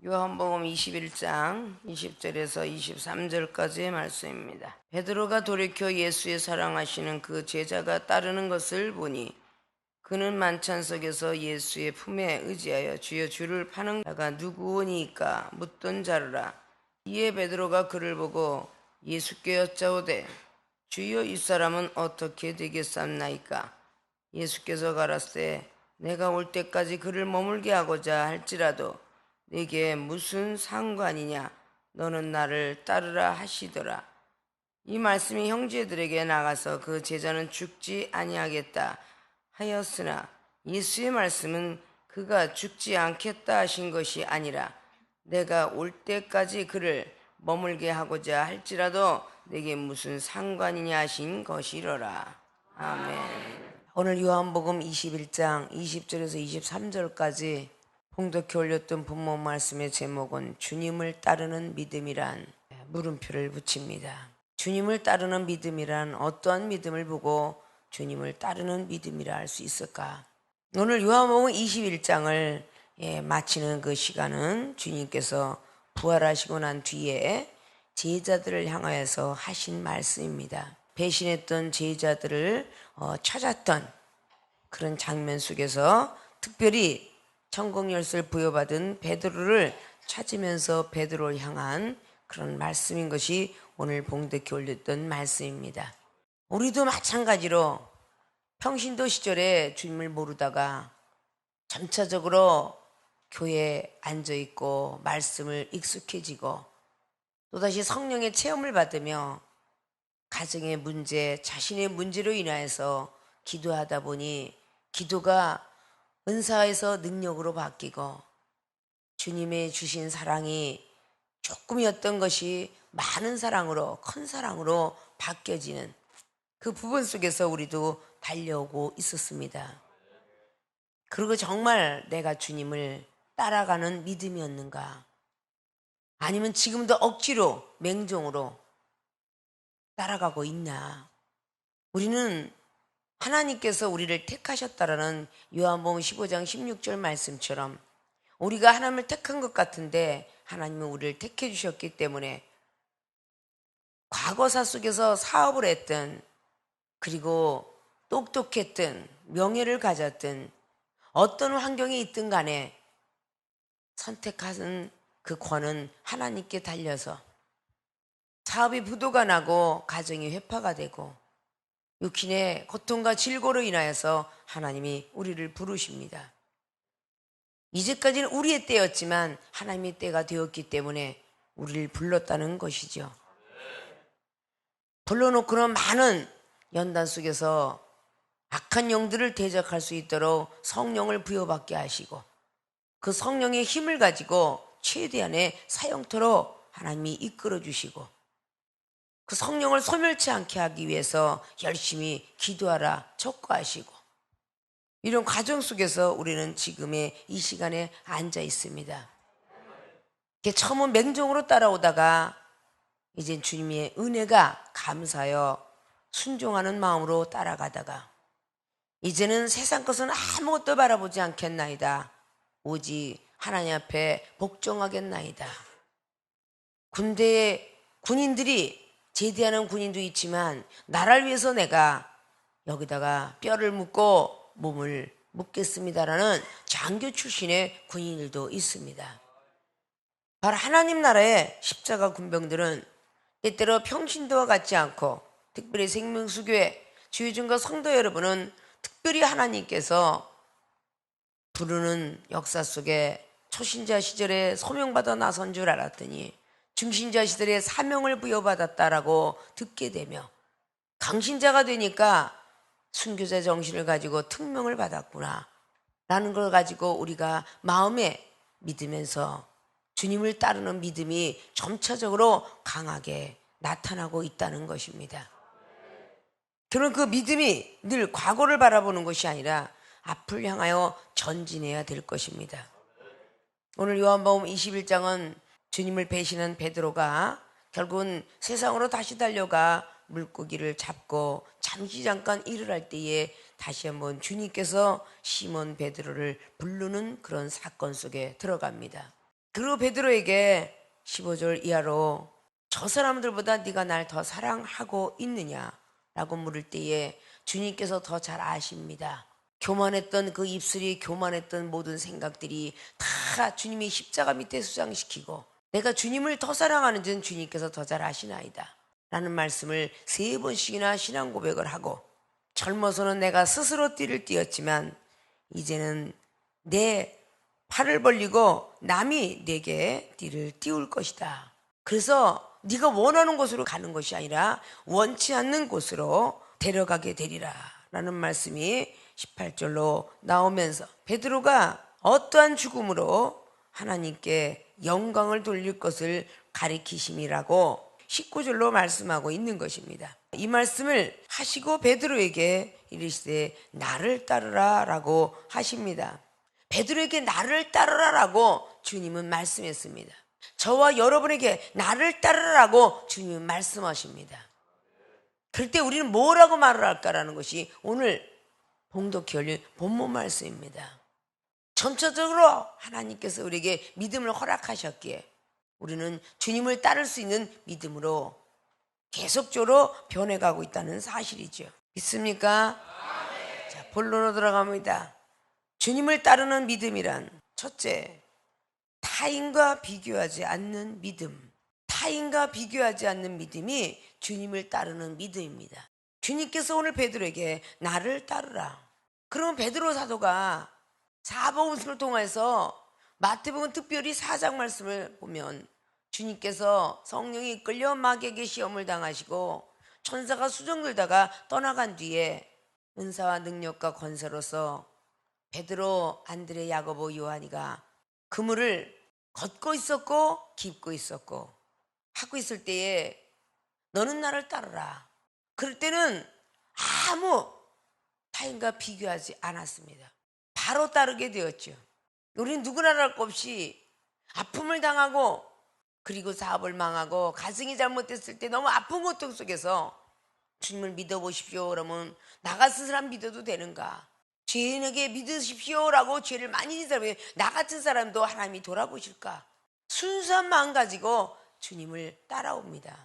요한복음 21장 20절에서 23절까지의 말씀입니다. 베드로가 돌이켜 예수의 사랑하시는 그 제자가 따르는 것을 보니 그는 만찬석에서 예수의 품에 의지하여 주여 주를 파는 자가 누구오니까 묻던 자르라. 이에 베드로가 그를 보고 예수께 여짜오되 주여 이 사람은 어떻게 되겠사옵나이까? 예수께서 가라사대 내가 올 때까지 그를 머물게 하고자 할지라도 네게 무슨 상관이냐? 너는 나를 따르라 하시더라. 이 말씀이 형제들에게 나가서 그 제자는 죽지 아니하겠다 하였으나 예수의 말씀은 그가 죽지 않겠다 하신 것이 아니라 내가 올 때까지 그를 머물게 하고자 할지라도 내게 무슨 상관이냐 하신 것이로라. 아멘. 오늘 요한복음 21장 20절에서 23절까지 봉독해 올렸던 본문 말씀의 제목은 주님을 따르는 믿음이란 물음표를 붙입니다. 주님을 따르는 믿음이란 어떠한 믿음을 보고 주님을 따르는 믿음이라 할 수 있을까? 오늘 요한복음 21장을 마치는 그 시간은 주님께서 부활하시고 난 뒤에 제자들을 향하여서 하신 말씀입니다. 배신했던 제자들을 찾았던 그런 장면 속에서 특별히 천국 열쇠를 부여받은 베드로를 찾으면서 베드로를 향한 그런 말씀인 것이 오늘 봉독해 올렸던 말씀입니다. 우리도 마찬가지로 평신도 시절에 주님을 모르다가 점차적으로 교회에 앉아있고 말씀을 익숙해지고 또다시 성령의 체험을 받으며 가정의 문제, 자신의 문제로 인하여서 기도하다 보니 기도가 은사에서 능력으로 바뀌고 주님의 주신 사랑이 조금이었던 것이 많은 사랑으로, 큰 사랑으로 바뀌어지는 그 부분 속에서 우리도 달려오고 있었습니다. 그리고 정말 내가 주님을 따라가는 믿음이었는가? 아니면 지금도 억지로, 맹종으로 따라가고 있나? 우리는 하나님께서 우리를 택하셨다라는 요한복음 15장 16절 말씀처럼 우리가 하나님을 택한 것 같은데 하나님은 우리를 택해 주셨기 때문에 과거사 속에서 사업을 했든 그리고 똑똑했든 명예를 가졌든 어떤 환경에 있든 간에 선택하는 그 권은 하나님께 달려서 사업이 부도가 나고 가정이 회파가 되고 육신의 고통과 질고로 인하여서 하나님이 우리를 부르십니다. 이제까지는 우리의 때였지만 하나님의 때가 되었기 때문에 우리를 불렀다는 것이죠. 불러놓고는 많은 연단 속에서 악한 영들을 대적할 수 있도록 성령을 부여받게 하시고 그 성령의 힘을 가지고 최대한의 사용토록 하나님이 이끌어 주시고 그 성령을 소멸치 않게 하기 위해서 열심히 기도하라 촉구하시고 이런 과정 속에서 우리는 지금의 이 시간에 앉아 있습니다. 처음은 맹종으로 따라오다가 이제 주님의 은혜가 감사하여 순종하는 마음으로 따라가다가 이제는 세상 것은 아무것도 바라보지 않겠나이다. 오직 하나님 앞에 복종하겠나이다. 군대의 군인들이 제대하는 군인도 있지만 나라를 위해서 내가 여기다가 뼈를 묻고 몸을 묻겠습니다라는 장교 출신의 군인들도 있습니다. 바로 하나님 나라의 십자가 군병들은 때때로 평신도와 같지 않고 특별히 생명수교회 주의중과 성도 여러분은 특별히 하나님께서 부르는 역사 속에 초신자 시절에 소명받아 나선 줄 알았더니 중신자 시절에 사명을 부여받았다라고 듣게 되며 강신자가 되니까 순교자 정신을 가지고 특명을 받았구나 라는 걸 가지고 우리가 마음에 믿으면서 주님을 따르는 믿음이 점차적으로 강하게 나타나고 있다는 것입니다. 그런 그 믿음이 늘 과거를 바라보는 것이 아니라 앞을 향하여 전진해야 될 것입니다. 오늘 요한복음 21장은 주님을 배신한 베드로가 결국은 세상으로 다시 달려가 물고기를 잡고 잠깐 일을 할 때에 다시 한번 주님께서 시몬 베드로를 부르는 그런 사건 속에 들어갑니다. 그리고 베드로에게 15절 이하로 저 사람들보다 네가 날 더 사랑하고 있느냐라고 물을 때에 주님께서 더 잘 아십니다. 교만했던 그 입술이, 교만했던 모든 생각들이 다 주님이 십자가 밑에 수장시키고 내가 주님을 더 사랑하는지는 주님께서 더 잘 아시나이다 라는 말씀을 3번씩이나 신앙 고백을 하고, 젊어서는 내가 스스로 띠를 띄었지만 이제는 내 팔을 벌리고 남이 내게 띠를 띄울 것이다. 그래서 네가 원하는 곳으로 가는 것이 아니라 원치 않는 곳으로 데려가게 되리라 라는 말씀이 18절로 나오면서 베드로가 어떠한 죽음으로 하나님께 영광을 돌릴 것을 가리키심이라고 19절로 말씀하고 있는 것입니다. 이 말씀을 하시고 베드로에게 이르시되 나를 따르라 라고 하십니다. 베드로에게 나를 따르라라고 주님은 말씀했습니다. 저와 여러분에게 나를 따르라고 주님은 말씀하십니다. 그럴 때 우리는 뭐라고 말을 할까라는 것이 오늘 봉독히 열린 본문 말씀입니다. 전체적으로 하나님께서 우리에게 믿음을 허락하셨기에 우리는 주님을 따를 수 있는 믿음으로 계속적으로 변해가고 있다는 사실이죠. 믿습니까? 자, 본론으로 들어갑니다. 주님을 따르는 믿음이란 첫째, 타인과 비교하지 않는 믿음. 타인과 비교하지 않는 믿음이 주님을 따르는 믿음입니다. 주님께서 오늘 베드로에게 나를 따르라. 그러면 베드로 사도가 사복음서를 통해서 마태복음 특별히 4장 말씀을 보면 주님께서 성령이 이끌려 마귀에게 시험을 당하시고 천사가 수정 들다가 떠나간 뒤에 은사와 능력과 권세로서 베드로, 안드레, 야고보, 요한이가 그물을 걷고 있었고 깁고 있었고 하고 있을 때에 너는 나를 따르라. 그럴 때는 아무 타인과 비교하지 않았습니다. 바로 따르게 되었죠. 우리는 누구나 할 것 없이 아픔을 당하고 그리고 사업을 망하고 가정이 잘못됐을 때 너무 아픈 고통 속에서 주님을 믿어보십시오 그러면 나 같은 사람 믿어도 되는가? 죄인에게 믿으십시오라고 죄를 많이 지은 사람이 나 같은 사람도 하나님이 돌아보실까? 순수한 마음 가지고 주님을 따라옵니다.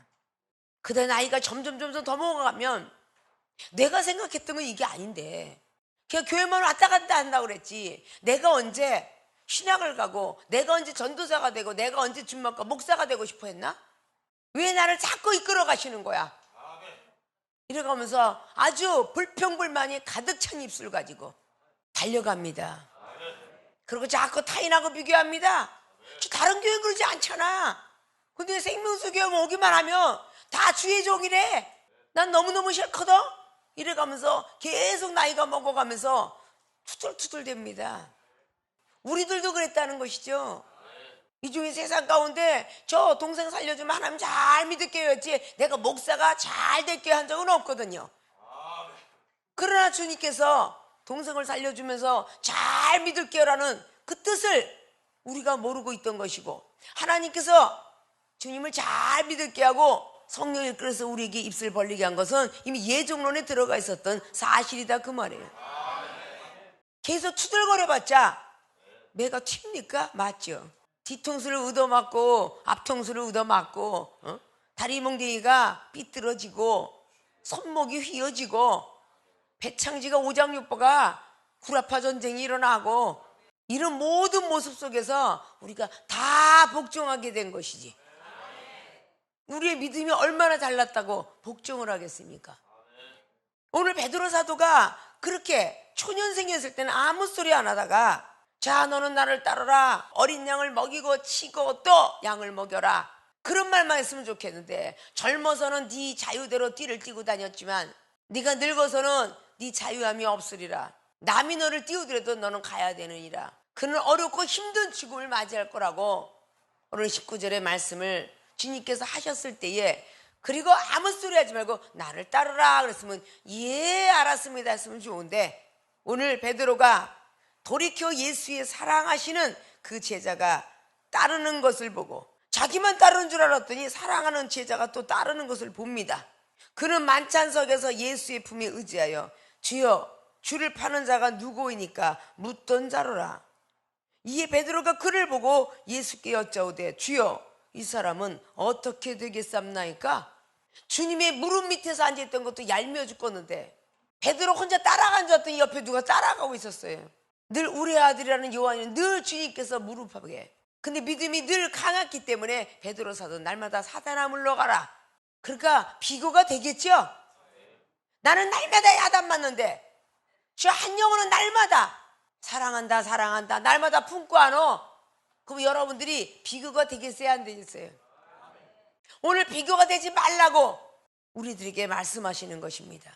그다음 나이가 점점 더 먹어가면 내가 생각했던 건 이게 아닌데 그냥 교회만 왔다 갔다 한다고 그랬지 내가 언제 신학을 가고 내가 언제 전도사가 되고 내가 언제 준목가 목사가 되고 싶어 했나? 왜 나를 자꾸 이끌어 가시는 거야? 이래가면서 아주 불평불만이 가득 찬 입술 가지고 달려갑니다. 그리고 자꾸 타인하고 비교합니다. 저 다른 교회 그러지 않잖아. 근데 생명수교회 오기만 하면 다 주의 종이래. 난 너무너무 싫거든. 이래가면서 계속 나이가 먹어가면서 투덜투덜 됩니다. 우리들도 그랬다는 것이죠. 이 중에 세상 가운데 저 동생 살려주면 하나님 잘 믿을게요 했지 내가 목사가 잘 될게요 한 적은 없거든요. 그러나 주님께서 동생을 살려주면서 잘 믿을게요라는 그 뜻을 우리가 모르고 있던 것이고 하나님께서 주님을 잘 믿을게 하고 성령을 이끌어서 우리에게 입술 벌리게 한 것은 이미 예정론에 들어가 있었던 사실이다 그 말이에요. 계속 투덜거려봤자 매가 튑니까? 맞죠. 뒤통수를 얻어맞고 앞통수를 얻어맞고 다리 몽둥이가 삐뚤어지고 손목이 휘어지고 배창지가 오장육부가 구라파 전쟁이 일어나고 이런 모든 모습 속에서 우리가 다 복종하게 된 것이지 우리의 믿음이 얼마나 달랐다고 복종을 하겠습니까? 오늘 베드로 사도가 그렇게 초년생이었을 때는 아무 소리 안 하다가 자 너는 나를 따르라 어린 양을 먹이고 치고 또 양을 먹여라 그런 말만 했으면 좋겠는데 젊어서는 네 자유대로 띠를 띠고 다녔지만 네가 늙어서는 네 자유함이 없으리라 남이 너를 띄우더라도 너는 가야 되느니라 그는 어렵고 힘든 죽음을 맞이할 거라고 오늘 19절의 말씀을 주님께서 하셨을 때에 그리고 아무 소리 하지 말고 나를 따르라 그랬으면 예 알았습니다 했으면 좋은데 오늘 베드로가 돌이켜 예수의 사랑하시는 그 제자가 따르는 것을 보고 자기만 따르는 줄 알았더니 사랑하는 제자가 또 따르는 것을 봅니다. 그는 만찬석에서 예수의 품에 의지하여 주여 주를 파는 자가 누구이니까 묻던 자로라 이에 베드로가 그를 보고 예수께 여짜오되 주여 이 사람은 어떻게 되겠삼나이까? 주님의 무릎 밑에서 앉아있던 것도 얄미워 죽겠는데 베드로 혼자 따라간 줄 알았더니 옆에 누가 따라가고 있었어요. 늘 우리 아들이라는 요한이는 늘 주님께서 무릎하게. 근데 믿음이 늘 강했기 때문에 베드로 사도 날마다 사단아 물러가라. 그러니까 비교가 되겠죠. 나는 날마다 야단 맞는데 저 한 영혼은 날마다 사랑한다 사랑한다 날마다 품고 안어. 그럼 여러분들이 비교가 되겠어요 안 되겠어요? 오늘 비교가 되지 말라고 우리들에게 말씀하시는 것입니다.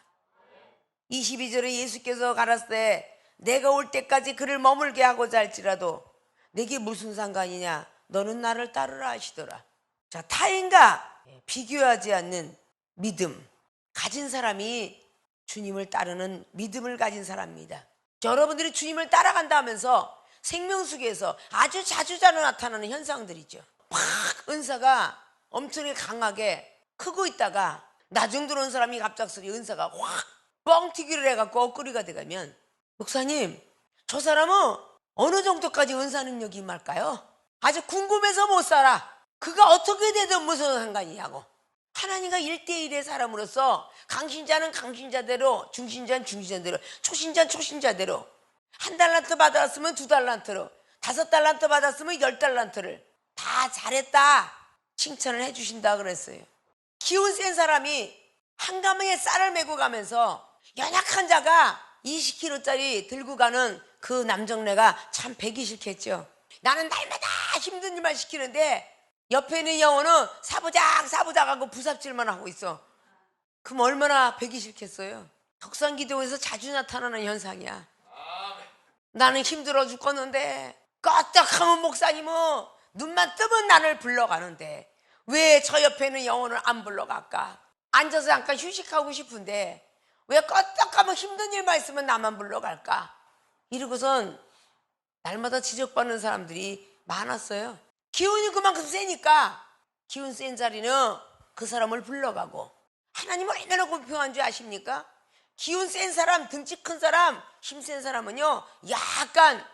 22절에 예수께서 가라사대 때 내가 올 때까지 그를 머물게 하고자 할지라도 내게 무슨 상관이냐 너는 나를 따르라 하시더라. 자, 타인과 비교하지 않는 믿음 가진 사람이 주님을 따르는 믿음을 가진 사람입니다. 여러분들이 주님을 따라간다 하면서 생명수계에서 아주 자주자주 나타나는 현상들이죠. 막 은사가 엄청나게 강하게 크고 있다가 나중 들어온 사람이 갑작스레 은사가 확 뻥튀기를 해갖고 엇구리가 돼가면 목사님 저 사람은 어느 정도까지 은사 능력이 임할까요? 아주 궁금해서 못 살아. 그가 어떻게 되든 무슨 상관이냐고. 하나님과 1대1의 사람으로서 강신자는 강신자대로, 중신자는 중신자대로, 초신자는 초신자대로 한 달란트 받았으면 2달란트로 5달란트 받았으면 10달란트를 다 잘했다 칭찬을 해주신다 그랬어요. 기운 센 사람이 한 가마에 쌀을 메고 가면서 연약한 자가 20kg짜리 들고 가는 그 남정네가 참 배기 싫겠죠. 나는 날마다 힘든 일만 시키는데 옆에 있는 영혼은 사부작 하고 부삽질만 하고 있어. 그럼 얼마나 배기 싫겠어요. 덕산기도에서 자주 나타나는 현상이야. 나는 힘들어 죽겠는데 껐떡하면 목사님은 눈만 뜨면 나를 불러가는데 왜 저 옆에 있는 영혼을 안 불러갈까? 앉아서 잠깐 휴식하고 싶은데 왜 껐떡하면 힘든 일만 있으면 나만 불러갈까? 이러고선 날마다 지적받는 사람들이 많았어요. 기운이 그만큼 세니까 기운 센 자리는 그 사람을 불러가고 하나님 얼마나 공평한 줄 아십니까? 기운 센 사람, 등치 큰 사람, 힘센 사람은요 약간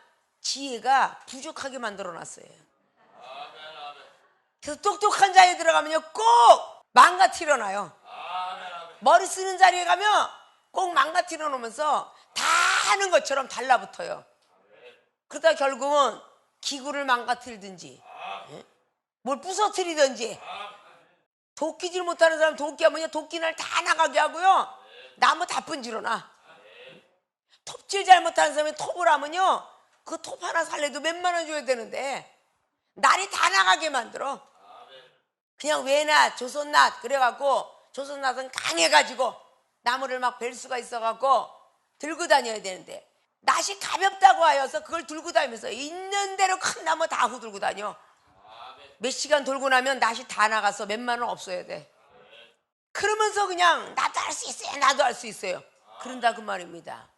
지혜가 부족하게 만들어놨어요. 그래서 똑똑한 자리에 들어가면요 꼭 망가뜨려놔요. 머리 쓰는 자리에 가면 꼭 망가뜨려 놓으면서 다 하는 것처럼 달라붙어요. 그러다 결국은 기구를 망가뜨리든지 뭘 부서뜨리든지. 도끼질 못하는 사람 도끼하면요 도끼날 다 나가게 하고요 나무 다 분지러나. 톱질 잘못하는 사람이 톱을 하면요 그 톱 하나 살래도 몇만 원 줘야 되는데 날이 다 나가게 만들어. 그냥 외낫 조선낫 그래갖고 조선낫은 강해가지고 나무를 막 벨 수가 있어갖고 들고 다녀야 되는데 낫이 가볍다고 하여서 그걸 들고 다니면서 있는 대로 큰 나무 다 후들고 다녀. 몇 시간 돌고 나면 낫이 다 나가서 몇만 원 없어야 돼. 그러면서 그냥 나도 할 수 있어요 나도 할 수 있어요 그런다 그 말입니다.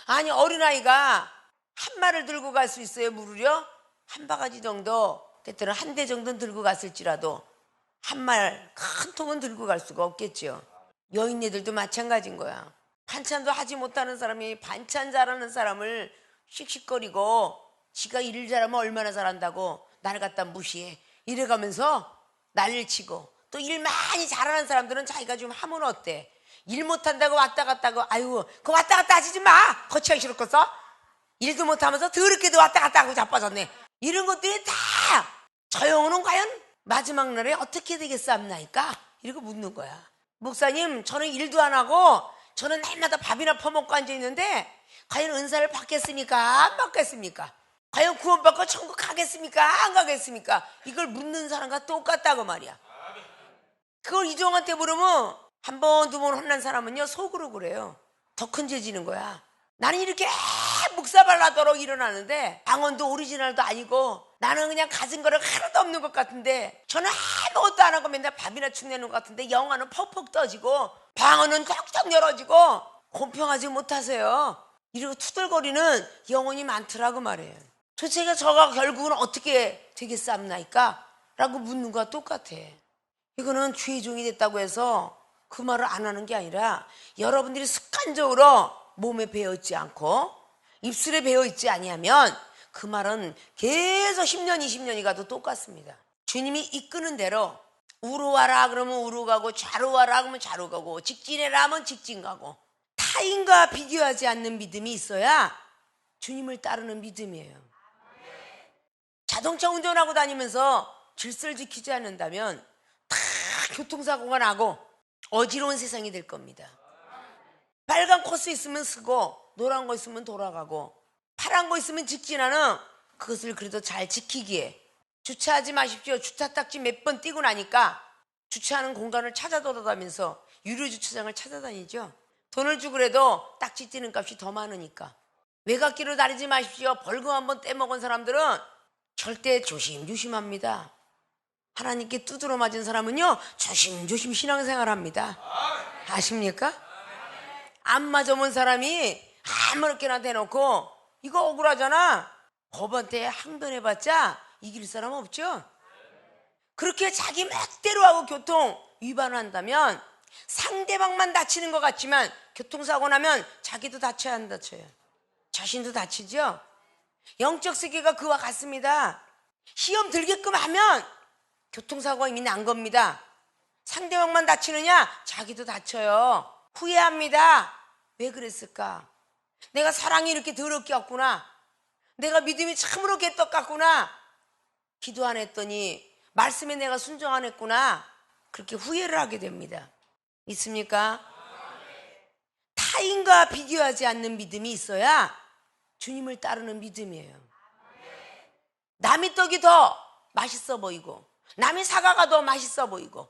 아니 어린아이가 한 말을 들고 갈 수 있어요 물으려? 한 바가지 정도 때때로 한 대 정도는 들고 갔을지라도 한 말 큰 통은 들고 갈 수가 없겠죠. 여인네들도 마찬가지인 거야. 반찬도 하지 못하는 사람이 반찬 잘하는 사람을 씩씩거리고 지가 일을 잘하면 얼마나 잘한다고 나를 갖다 무시해 이래가면서 난리를 치고 또 일 많이 잘하는 사람들은 자기가 좀 하면 어때? 일 못한다고 왔다 갔다 하고 아유 그거 왔다 갔다 하시지 마 거치하기 싫었겠어? 일도 못하면서 더럽게도 왔다 갔다 하고 자빠졌네. 이런 것들이 다 저 영혼은 과연 마지막 날에 어떻게 되겠사옵나이까? 이러고 묻는 거야. 목사님 저는 일도 안 하고 저는 날마다 밥이나 퍼먹고 앉아있는데 과연 은사를 받겠습니까? 안 받겠습니까? 과연 구원받고 천국 가겠습니까? 안 가겠습니까? 이걸 묻는 사람과 똑같다고 말이야. 그걸 이종한테 물으면 한 번, 두 번 혼난 사람은요 속으로 그래요. 더 큰 죄 지는 거야. 나는 이렇게 묵사발라도록 일어나는데 방언도 오리지널도 아니고 나는 그냥 가진 거를 하나도 없는 것 같은데 저는 아무것도 안 하고 맨날 밥이나 축내는 것 같은데 영화는 퍽퍽 떠지고 방언은 쩍쩍 열어지고 공평하지 못하세요. 이러고 투덜거리는 영혼이 많더라고 말이에요. 도대체 저가 결국은 어떻게 되겠사옵나이까? 라고 묻는 거와 똑같아. 이거는 주의 종이 됐다고 해서 그 말을 안 하는 게 아니라 여러분들이 습관적으로 몸에 배어있지 않고 입술에 배어있지 아니하면 그 말은 계속 10년, 20년이 가도 똑같습니다. 주님이 이끄는 대로 우로 와라 그러면 우로 가고, 좌로 와라 그러면 좌로 가고, 직진해라 하면 직진 가고, 타인과 비교하지 않는 믿음이 있어야 주님을 따르는 믿음이에요. 자동차 운전하고 다니면서 질서를 지키지 않는다면 다 교통사고가 나고 어지러운 세상이 될 겁니다. 빨간 코스 있으면 쓰고, 노란 거 있으면 돌아가고, 파란 거 있으면 직진하는, 그것을 그래도 잘 지키기에 주차하지 마십시오. 주차 딱지 몇 번 띄고 나니까 주차하는 공간을 찾아 돌아다니면서 유료 주차장을 찾아다니죠. 돈을 주고라도 딱지 띄는 값이 더 많으니까. 외곽길로 다니지 마십시오. 벌금 한번 떼먹은 사람들은 절대 조심조심합니다. 하나님께 두드러 맞은 사람은요, 조심조심 신앙생활합니다. 아십니까? 안 맞아본 사람이 아무렇게나 대놓고 이거 억울하잖아, 법원에 항변해봤자 이길 사람 없죠. 그렇게 자기 멋대로 하고 교통 위반한다면 상대방만 다치는 것 같지만 교통사고 나면 자기도 다쳐야 안 다쳐요? 자신도 다치죠. 영적 세계가 그와 같습니다. 시험 들게끔 하면 교통사고가 이미 난 겁니다. 상대방만 다치느냐? 자기도 다쳐요. 후회합니다. 왜 그랬을까? 내가 사랑이 이렇게 더럽게 왔구나. 내가 믿음이 참으로 개떡 같구나. 기도 안 했더니 말씀에 내가 순종 안 했구나. 그렇게 후회를 하게 됩니다. 있습니까? 타인과 비교하지 않는 믿음이 있어야 주님을 따르는 믿음이에요. 남의 떡이 더 맛있어 보이고, 남의 사과가 더 맛있어 보이고,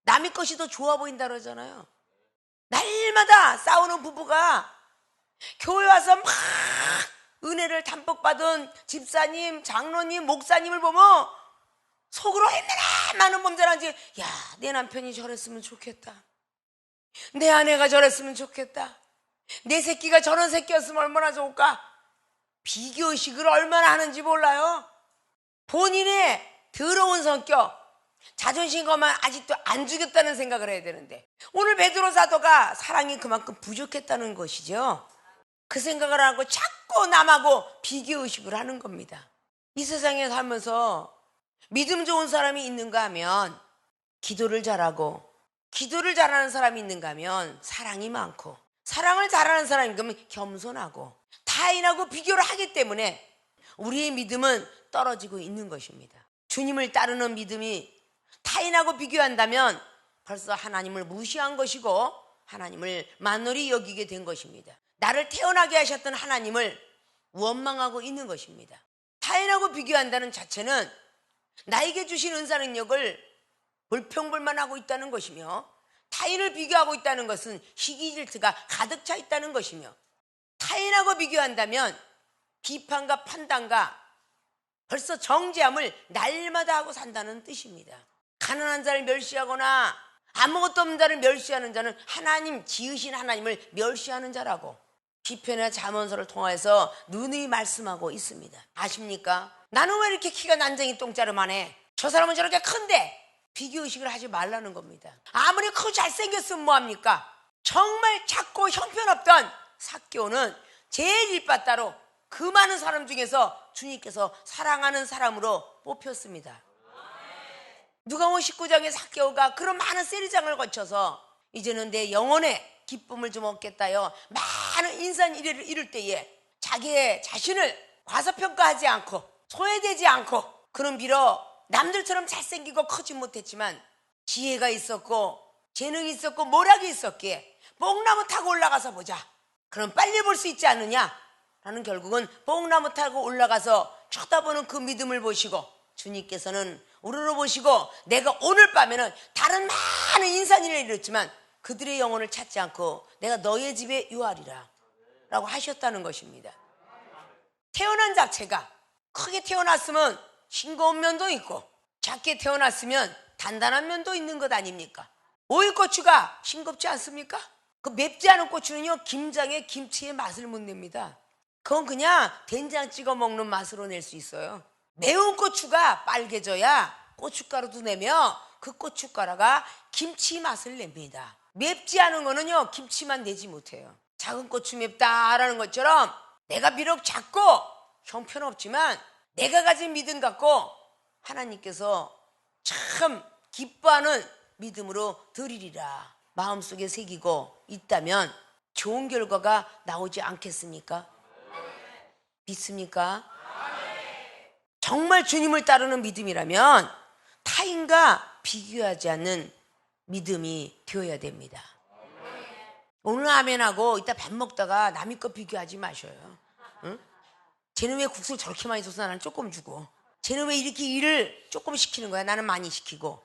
남의 것이 더 좋아 보인다 그러잖아요. 날마다 싸우는 부부가 교회 와서 막 은혜를 담뿍 받은 집사님, 장로님, 목사님을 보면 속으로 얼마나 많은 범죄를 야, 내 남편이 저랬으면 좋겠다. 내 아내가 저랬으면 좋겠다. 내 새끼가 저런 새끼였으면 얼마나 좋을까. 비교의식을 얼마나 하는지 몰라요. 본인의 더러운 성격, 자존심 것만 아직도 안 죽였다는 생각을 해야 되는데, 오늘 베드로 사도가 사랑이 그만큼 부족했다는 것이죠. 그 생각을 하고 자꾸 남하고 비교의식을 하는 겁니다. 이 세상에 살면서 믿음 좋은 사람이 있는가 하면 기도를 잘하고, 기도를 잘하는 사람이 있는가 하면 사랑이 많고, 사랑을 잘하는 사람이 그러면 겸손하고, 타인하고 비교를 하기 때문에 우리의 믿음은 떨어지고 있는 것입니다. 주님을 따르는 믿음이 타인하고 비교한다면 벌써 하나님을 무시한 것이고 하나님을 만홀히 여기게 된 것입니다. 나를 태어나게 하셨던 하나님을 원망하고 있는 것입니다. 타인하고 비교한다는 자체는 나에게 주신 은사 능력을 불평불만하고 있다는 것이며, 타인을 비교하고 있다는 것은 시기 질투가 가득 차 있다는 것이며, 타인하고 비교한다면 비판과 판단과 벌써 정죄함을 날마다 하고 산다는 뜻입니다. 가난한 자를 멸시하거나 아무것도 없는 자를 멸시하는 자는 하나님, 지으신 하나님을 멸시하는 자라고 시편이나 잠언서를 통해서 누누이 말씀하고 있습니다. 아십니까? 나는 왜 이렇게 키가 난쟁이 똥자름하네? 저 사람은 저렇게 큰데? 비교의식을 하지 말라는 겁니다. 아무리 크고 잘생겼으면 뭐합니까? 정말 작고 형편없던 삭개오는 제일 일바따로 그 많은 사람 중에서 주님께서 사랑하는 사람으로 뽑혔습니다. 누가복음 19장의 삭개오가 그런 많은 세리장을 거쳐서 이제는 내 영혼의 기쁨을 좀 얻겠다요, 많은 인산 이래를 이룰 때에 자기의 자신을 과소평가하지 않고 소외되지 않고, 그런 비록 남들처럼 잘생기고 크지 못했지만 지혜가 있었고 재능이 있었고 모략이 있었기에 뽕나무 타고 올라가서 보자. 그럼 빨리 볼 수 있지 않느냐? 라는, 결국은 뽕나무 타고 올라가서 쳐다보는 그 믿음을 보시고 주님께서는 우러러보시고 내가 오늘 밤에는 다른 많은 인산이를 이뤘지만 그들의 영혼을 찾지 않고 내가 너의 집에 유하리라 라고 하셨다는 것입니다. 태어난 자체가 크게 태어났으면 싱거운 면도 있고 작게 태어났으면 단단한 면도 있는 것 아닙니까? 오이고추가 싱겁지 않습니까? 그 맵지 않은 고추는요, 김장에 김치의 맛을 못 냅니다. 그건 그냥 된장 찍어 먹는 맛으로 낼 수 있어요. 매운 고추가 빨개져야 고춧가루도 내며 그 고춧가루가 김치 맛을 냅니다. 맵지 않은 거는요, 김치만 내지 못해요. 작은 고추 맵다라는 것처럼 내가 비록 작고 형편없지만 내가 가진 믿음 갖고 하나님께서 참 기뻐하는 믿음으로 드리리라 마음속에 새기고 있다면 좋은 결과가 나오지 않겠습니까? 믿습니까? 정말 주님을 따르는 믿음이라면 타인과 비교하지 않는 믿음이 되어야 됩니다. 오늘 아멘하고 이따 밥 먹다가 남의 거 비교하지 마셔요. 응? 쟤는 왜 국수를 저렇게 많이 줘서 나는 조금 주고, 쟤는 왜 이렇게 일을 조금 시키는 거야, 나는 많이 시키고.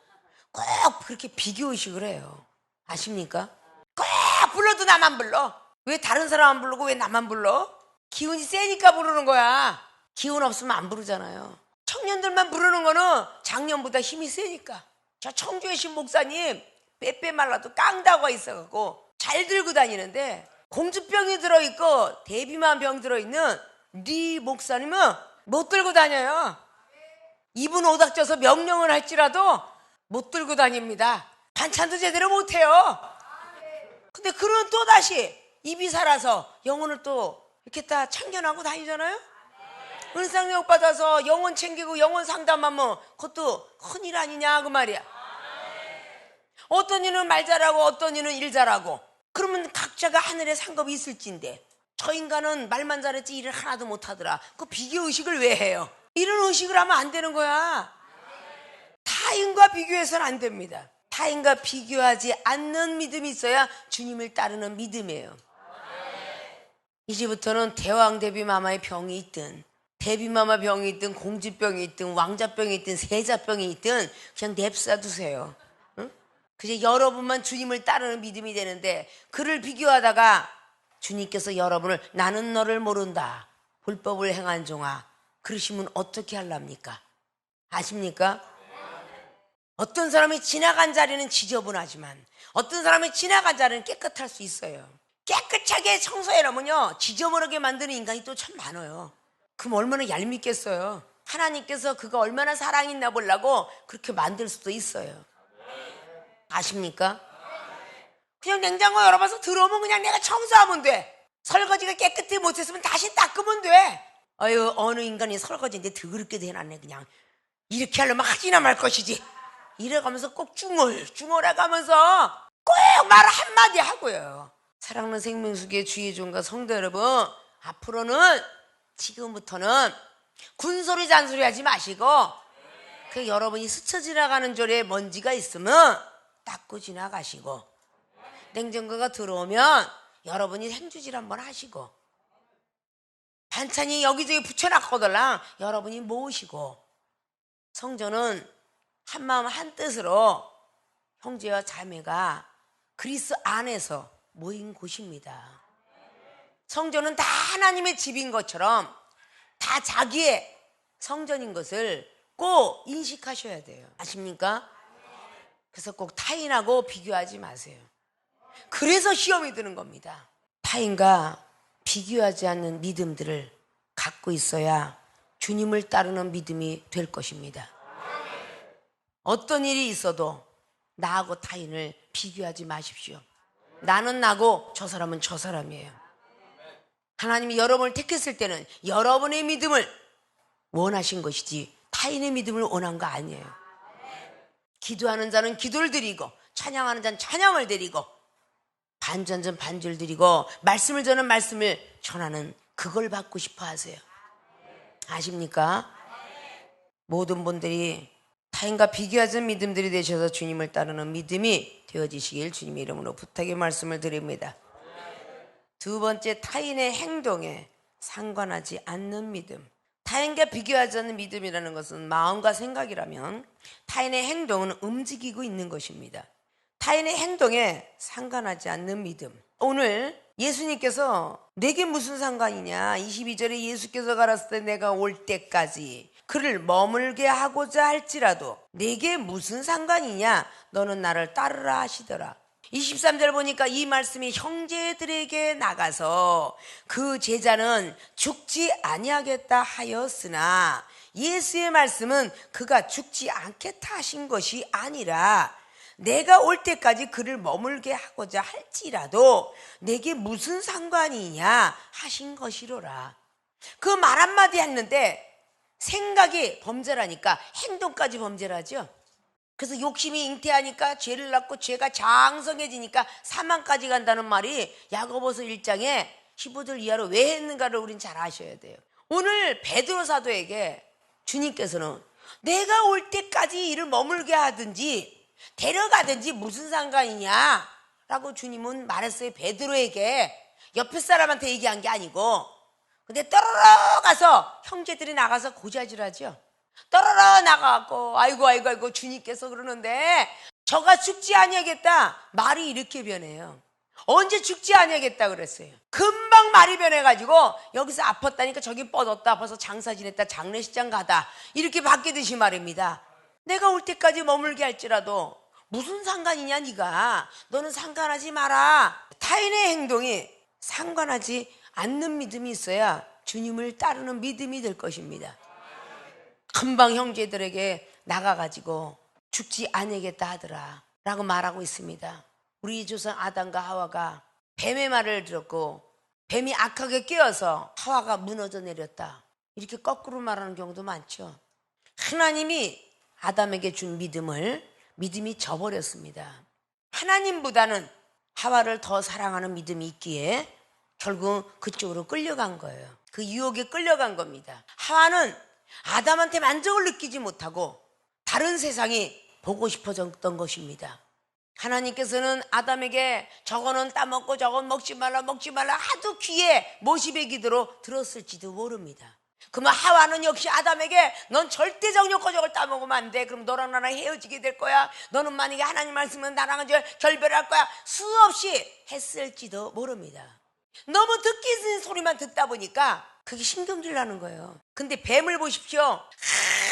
꼭 그렇게 비교의식을 해요. 아십니까? 꼭 불러도 나만 불러. 왜 다른 사람 안 부르고 왜 나만 불러? 기운이 세니까 부르는 거야. 기운 없으면 안 부르잖아요. 청년들만 부르는 거는 작년보다 힘이 세니까. 저 청주의 신 목사님 빼빼 말라도 깡다가 있어갖고 잘 들고 다니는데 공주병이 들어있고 대비만 병 들어있는 네 목사님은 못 들고 다녀요. 입은 오닥져서 명령을 할지라도 못 들고 다닙니다. 반찬도 제대로 못해요. 근데 그런 또다시 입이 살아서 영혼을 또 이렇게 다 참견하고 다니잖아요. 은상력 받아서 영혼 챙기고 영혼 상담하면 그것도 큰일 아니냐 그 말이야. 어떤 이는 말 잘하고 어떤 이는 일 잘하고 그러면 각자가 하늘에 상급이 있을진데 저 인간은 말만 잘했지 일을 하나도 못하더라. 그 비교의식을 왜 해요? 이런 의식을 하면 안 되는 거야. 타인과 비교해서는 안 됩니다. 타인과 비교하지 않는 믿음이 있어야 주님을 따르는 믿음이에요. 이제부터는 대왕 대비마마의 병이 있든 대비마마 병이 있든 공주병이 있든 왕자병이 있든 세자병이 있든 그냥 냅싸두세요. 응? 그저 여러분만 주님을 따르는 믿음이 되는데 그를 비교하다가 주님께서 여러분을 나는 너를 모른다 불법을 행한 종아 그러시면 어떻게 하랍니까? 아십니까? 어떤 사람이 지나간 자리는 지저분하지만 어떤 사람이 지나간 자리는 깨끗할 수 있어요. 깨끗하게 청소해놓으면요 지저분하게 만드는 인간이 또 참 많아요. 그럼 얼마나 얄밉겠어요. 하나님께서 그가 얼마나 사랑이 있나 보려고 그렇게 만들 수도 있어요. 아십니까? 그냥 냉장고 열어봐서 들어오면 그냥 내가 청소하면 돼. 설거지가 깨끗이 못했으면 다시 닦으면 돼. 아유 어느 인간이 설거지인데 더럽게 해놨네. 그냥 이렇게 하려면 하지나 말 것이지. 이래가면서 꼭 중얼해가면서 꼭 말 한마디 하고요. 사랑하는 생명수기의 주의 종과 성도 여러분, 앞으로는 지금부터는 군소리 잔소리 하지 마시고 그 여러분이 스쳐 지나가는 조리에 먼지가 있으면 닦고 지나가시고 냉장고가 들어오면 여러분이 행주질 한번 하시고 반찬이 여기저기 붙여놨거들랑 여러분이 모으시고 성전은 한마음 한뜻으로 형제와 자매가 그리스도 안에서 모인 곳입니다. 성전은 다 하나님의 집인 것처럼 다 자기의 성전인 것을 꼭 인식하셔야 돼요. 아십니까? 그래서 꼭 타인하고 비교하지 마세요. 그래서 시험이 드는 겁니다. 타인과 비교하지 않는 믿음들을 갖고 있어야 주님을 따르는 믿음이 될 것입니다. 어떤 일이 있어도 나하고 타인을 비교하지 마십시오. 나는 나고 저 사람은 저 사람이에요. 하나님이 여러분을 택했을 때는 여러분의 믿음을 원하신 것이지 타인의 믿음을 원한 거 아니에요. 기도하는 자는 기도를 드리고 찬양하는 자는 찬양을 드리고 반주하는 자는 반주를 드리고 말씀을 전하는 말씀을 전하는 그걸 받고 싶어 하세요. 아십니까? 모든 분들이 타인과 비교하지 않는 믿음들이 되셔서 주님을 따르는 믿음이 되어지시길 주님의 이름으로 부탁의 말씀을 드립니다. 두 번째, 타인의 행동에 상관하지 않는 믿음. 타인과 비교하지 않는 믿음이라는 것은 마음과 생각이라면 타인의 행동은 움직이고 있는 것입니다. 타인의 행동에 상관하지 않는 믿음. 오늘 예수님께서 내게 무슨 상관이냐, 22절에 예수께서 가라사대 때 내가 올 때까지 그를 머물게 하고자 할지라도 내게 무슨 상관이냐, 너는 나를 따르라 하시더라. 23절 보니까 이 말씀이 형제들에게 나가서 그 제자는 죽지 아니하겠다 하였으나 예수의 말씀은 그가 죽지 않겠다 하신 것이 아니라 내가 올 때까지 그를 머물게 하고자 할지라도 내게 무슨 상관이냐 하신 것이로라. 그 말 한마디 했는데 생각이 범죄라니까 행동까지 범죄라죠. 그래서 욕심이 잉태하니까 죄를 낳고 죄가 장성해지니까 사망까지 간다는 말이 야고보서 1장에 15절 이하로 왜 했는가를 우린 잘 아셔야 돼요. 오늘 베드로 사도에게 주님께서는 내가 올 때까지 이를 머물게 하든지 데려가든지 무슨 상관이냐 라고 주님은 말했어요. 베드로에게. 옆에 사람한테 얘기한 게 아니고. 근데 떨어러 가서 형제들이 나가서 고자질하죠. 떨어러 나가고 아이고 주님께서 그러는데 저가 죽지 아니하겠다. 말이 이렇게 변해요. 언제 죽지 아니하겠다 그랬어요. 금방 말이 변해가지고 여기서 아팠다니까 저기 뻗었다, 아파서 장사 지냈다, 장례식장 가다 이렇게 바뀌듯이 말입니다. 내가 올 때까지 머물게 할지라도 무슨 상관이냐 네가. 너는 상관하지 마라. 타인의 행동이 상관하지 않는 믿음이 있어야 주님을 따르는 믿음이 될 것입니다. 금방 형제들에게 나가가지고 죽지 아니하겠다 하더라 라고 말하고 있습니다. 우리 조상 아담과 하와가 뱀의 말을 들었고 뱀이 악하게 깨어서 하와가 무너져 내렸다. 이렇게 거꾸로 말하는 경우도 많죠. 하나님이 아담에게 준 믿음이 저버렸습니다. 하나님보다는 하와를 더 사랑하는 믿음이 있기에 결국 그쪽으로 끌려간 거예요. 그 유혹에 끌려간 겁니다. 하와는 아담한테 만족을 느끼지 못하고 다른 세상이 보고 싶어졌던 것입니다. 하나님께서는 아담에게 저거는 따먹고 저건 먹지 말라 하도 귀에 못이 기도록 들었을지도 모릅니다. 그러면 하와는 역시 아담에게 넌 절대 정욕과 저걸 따먹으면 안 돼. 그럼 너랑 나랑 헤어지게 될 거야. 너는 만약에 하나님 말씀은 나랑은 결별할 거야. 수없이 했을지도 모릅니다. 너무 듣기 싫은 소리만 듣다 보니까 그게 신경질 나는 거예요. 근데 뱀을 보십시오.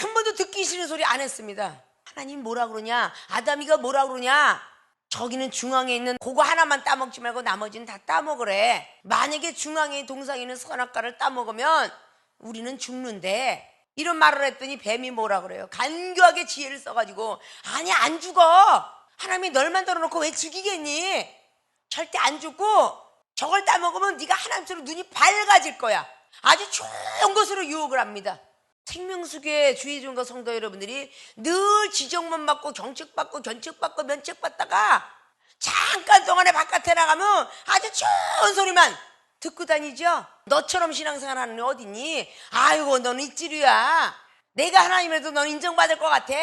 한 번도 듣기 싫은 소리 안 했습니다. 하나님 뭐라 그러냐, 아담이가 뭐라 그러냐, 저기는 중앙에 있는 그거 하나만 따먹지 말고 나머지는 다 따먹으래. 만약에 중앙에 동상에 있는 선악과를 따먹으면 우리는 죽는데, 이런 말을 했더니 뱀이 뭐라 그래요? 간교하게 지혜를 써가지고 아니 안 죽어. 하나님이 널 만들어놓고 왜 죽이겠니? 절대 안 죽고 저걸 따먹으면 네가 하나님처럼 눈이 밝아질 거야. 아주 좋은 것으로 유혹을 합니다. 생명수교회 주의종과 성도 여러분들이 늘 지적만 받고 정책받고 견책받고 면책받다가 잠깐 동안에 바깥에 나가면 아주 좋은 소리만 듣고 다니죠. 너처럼 신앙생활 하는 애 어딨니? 아이고 너는 이찌류야. 내가 하나님에도 넌 인정받을 것 같아.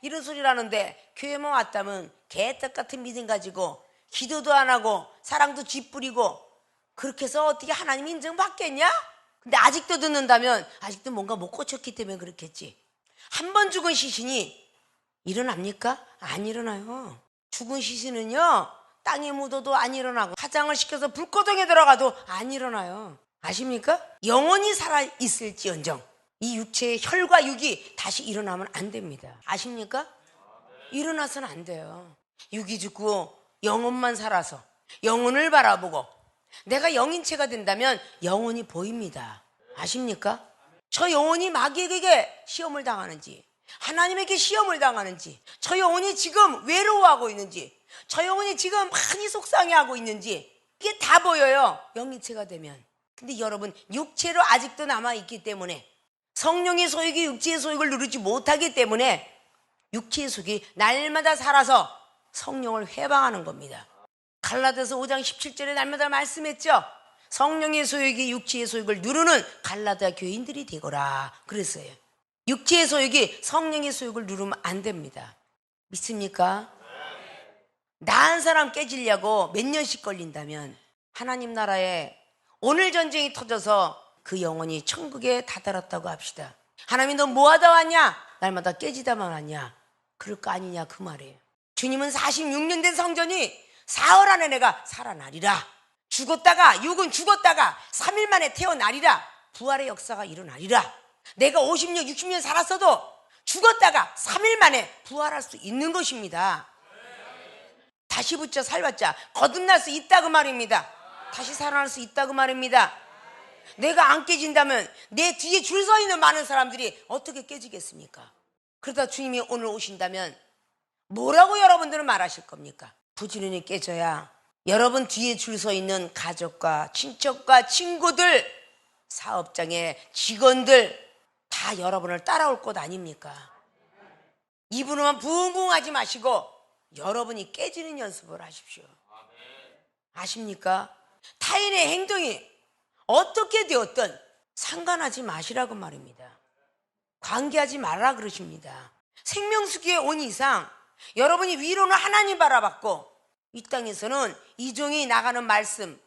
이런 소리를 하는데 교회만 왔다면 개떡 같은 믿음 가지고 기도도 안 하고 사랑도 쥐뿌리고 그렇게 해서 어떻게 하나님 인정받겠냐? 근데 아직도 듣는다면 아직도 뭔가 못 고쳤기 때문에 그렇겠지. 한 번 죽은 시신이 일어납니까? 안 일어나요. 죽은 시신은요 땅에 묻어도 안 일어나고 화장을 시켜서 불고동에 들어가도 안 일어나요. 아십니까? 영원히 살아있을지언정 이 육체의 혈과 육이 다시 일어나면 안 됩니다. 아십니까? 일어나서는 안 돼요. 육이 죽고 영혼만 살아서 영혼을 바라보고 내가 영인체가 된다면 영혼이 보입니다. 아십니까? 저 영혼이 마귀에게 시험을 당하는지 하나님에게 시험을 당하는지 저 영혼이 지금 외로워하고 있는지 저 영혼이 지금 많이 속상해하고 있는지 이게 다 보여요. 영인체가 되면. 근데 여러분 육체로 아직도 남아있기 때문에 성령의 소욕이 육체의 소욕을 누르지 못하기 때문에 육체의 속이 날마다 살아서 성령을 회방하는 겁니다. 갈라디아서 5장 17절에 날마다 말씀했죠. 성령의 소욕이 육체의 소욕을 누르는 갈라디아 교인들이 되거라 그랬어요. 육체의 소욕이 성령의 소욕을 누르면 안 됩니다. 믿습니까? 나 한 사람 깨지려고 몇 년씩 걸린다면 하나님 나라에 오늘 전쟁이 터져서 그 영혼이 천국에 다다랐다고 합시다. 하나님 너 뭐하다 왔냐? 날마다 깨지다만 왔냐? 그럴 거 아니냐 그 말이에요. 주님은 46년 된 성전이 사흘 안에 내가 살아나리라. 죽었다가 육은 죽었다가 3일 만에 태어나리라. 부활의 역사가 일어나리라. 내가 50년 60년 살았어도 죽었다가 3일 만에 부활할 수 있는 것입니다. 다시 붙자 살봤자 거듭날 수 있다 그 말입니다. 다시 살아날 수 있다 그 말입니다. 내가 안 깨진다면 내 뒤에 줄 서 있는 많은 사람들이 어떻게 깨지겠습니까? 그러다 주님이 오늘 오신다면 뭐라고 여러분들은 말하실 겁니까? 부지런히 깨져야 여러분 뒤에 줄 서 있는 가족과 친척과 친구들 사업장의 직원들 다 여러분을 따라올 것 아닙니까? 입으로만 붕붕하지 마시고 여러분이 깨지는 연습을 하십시오. 아십니까? 타인의 행동이 어떻게 되었든 상관하지 마시라고 말입니다. 관계하지 말라 그러십니다. 생명수기에 온 이상 여러분이 위로는 하나님 바라봤고 이 땅에서는 이종이 나가는 말씀,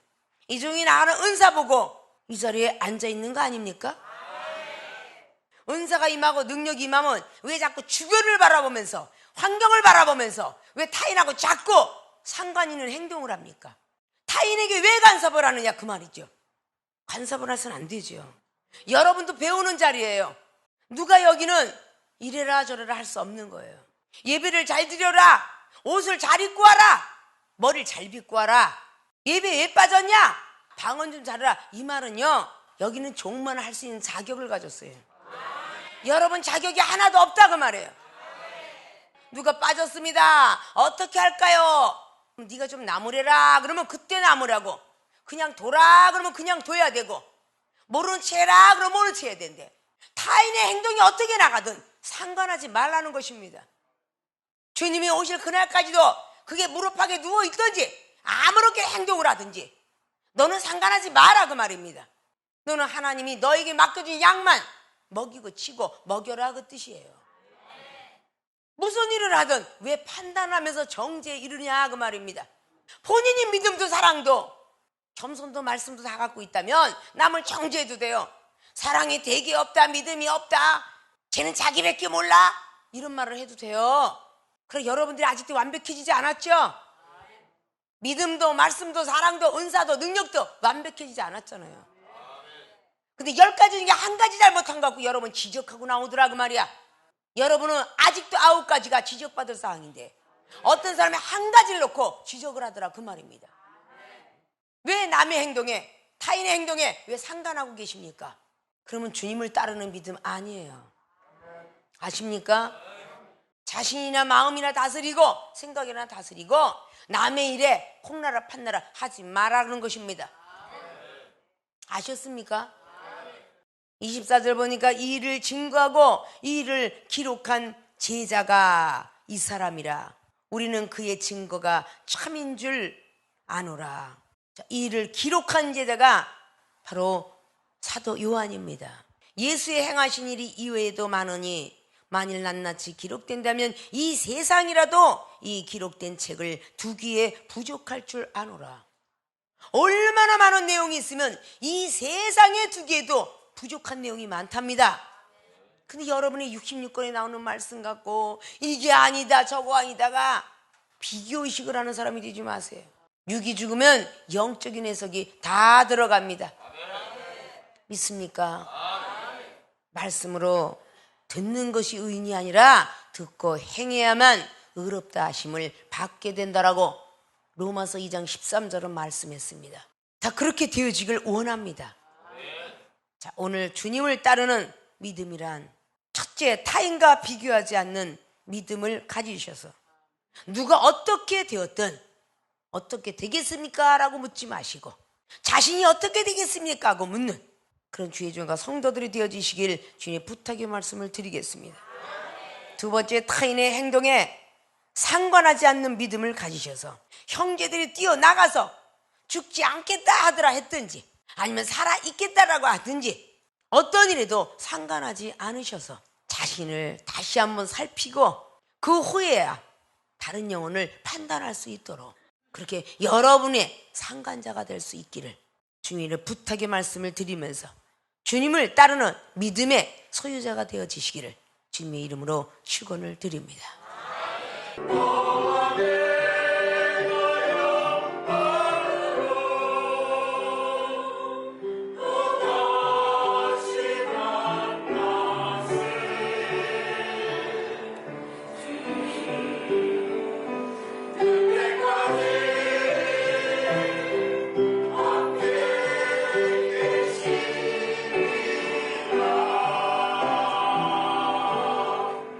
이종이 나가는 은사 보고 이 자리에 앉아있는 거 아닙니까? 은사가 임하고 능력이 임하면 왜 자꾸 주변을 바라보면서 환경을 바라보면서 왜 타인하고 자꾸 상관 있는 행동을 합니까? 타인에게 왜 간섭을 하느냐 그 말이죠. 간섭을 해서는 안 되죠. 여러분도 배우는 자리예요. 누가 여기는 이래라 저래라 할 수 없는 거예요. 예배를 잘 드려라, 옷을 잘 입고 와라, 머리를 잘 빗고 와라, 예배 왜 빠졌냐, 방언 좀 잘해라, 이 말은요 여기는 종만 할 수 있는 자격을 가졌어요. 여러분 자격이 하나도 없다 그 말이에요. 누가 빠졌습니다, 어떻게 할까요? 네가 좀 나무래라 그러면 그때 나무라고, 그냥 둬라 그러면 그냥 둬야 되고, 모르는 채 해라 그러면 모르는 채 해야 된대. 타인의 행동이 어떻게 나가든 상관하지 말라는 것입니다. 주님이 오실 그날까지도 그게 무릎팍에 누워있든지 아무렇게 행동을 하든지 너는 상관하지 마라 그 말입니다. 너는 하나님이 너에게 맡겨준 양만 먹이고 치고 먹여라 그 뜻이에요. 무슨 일을 하든 왜 판단하면서 정죄에 이르냐 그 말입니다. 본인이 믿음도 사랑도 겸손도 말씀도 다 갖고 있다면 남을 정죄해도 돼요. 사랑이 대개 없다, 믿음이 없다, 쟤는 자기밖에 몰라, 이런 말을 해도 돼요. 그럼 여러분들이 아직도 완벽해지지 않았죠? 믿음도 말씀도 사랑도 은사도 능력도 완벽해지지 않았잖아요. 근데 10가지 중에 한 가지 잘못한 것 같고 여러분 지적하고 나오더라 그 말이야. 여러분은 아직도 9가지가 지적받을 사항인데 어떤 사람이 한 가지를 놓고 지적을 하더라 그 말입니다. 왜 남의 행동에, 타인의 행동에 왜 상관하고 계십니까? 그러면 주님을 따르는 믿음 아니에요. 아십니까? 자신이나 마음이나 다스리고 생각이나 다스리고 남의 일에 콩나라 판나라 하지 말라는 것입니다. 아셨습니까? 24절 보니까 이 일을 증거하고 이 일을 기록한 제자가 이 사람이라. 우리는 그의 증거가 참인 줄 아노라. 이 일을 기록한 제자가 바로 사도 요한입니다. 예수의 행하신 일이 이외에도 많으니 만일 낱낱이 기록된다면 이 세상이라도 이 기록된 책을 두기에 부족할 줄 아노라. 얼마나 많은 내용이 있으면 이 세상에 두기에도 부족한 내용이 많답니다. 근데 여러분이 66권에 나오는 말씀 갖고 이게 아니다 저거 아니다가 비교의식을 하는 사람이 되지 마세요. 육이 죽으면 영적인 해석이 다 들어갑니다. 믿습니까? 말씀으로 듣는 것이 의인이 아니라 듣고 행해야만 의롭다 하심을 받게 된다라고 로마서 2장 13절은 말씀했습니다. 다 그렇게 되어지길 원합니다. 자, 오늘 주님을 따르는 믿음이란 첫째, 타인과 비교하지 않는 믿음을 가지셔서 누가 어떻게 되었든 어떻게 되겠습니까? 라고 묻지 마시고 자신이 어떻게 되겠습니까? 하고 묻는 그런 주의 종과 성도들이 되어지시길 주님의 부탁의 말씀을 드리겠습니다. 두 번째, 타인의 행동에 상관하지 않는 믿음을 가지셔서 형제들이 뛰어나가서 죽지 않겠다 하더라 했든지 아니면 살아있겠다라고 하든지 어떤 일에도 상관하지 않으셔서 자신을 다시 한번 살피고 그 후에야 다른 영혼을 판단할 수 있도록 그렇게 여러분의 상관자가 될 수 있기를 주님의 부탁의 말씀을 드리면서 주님을 따르는 믿음의 소유자가 되어지시기를 주님의 이름으로 축원을 드립니다.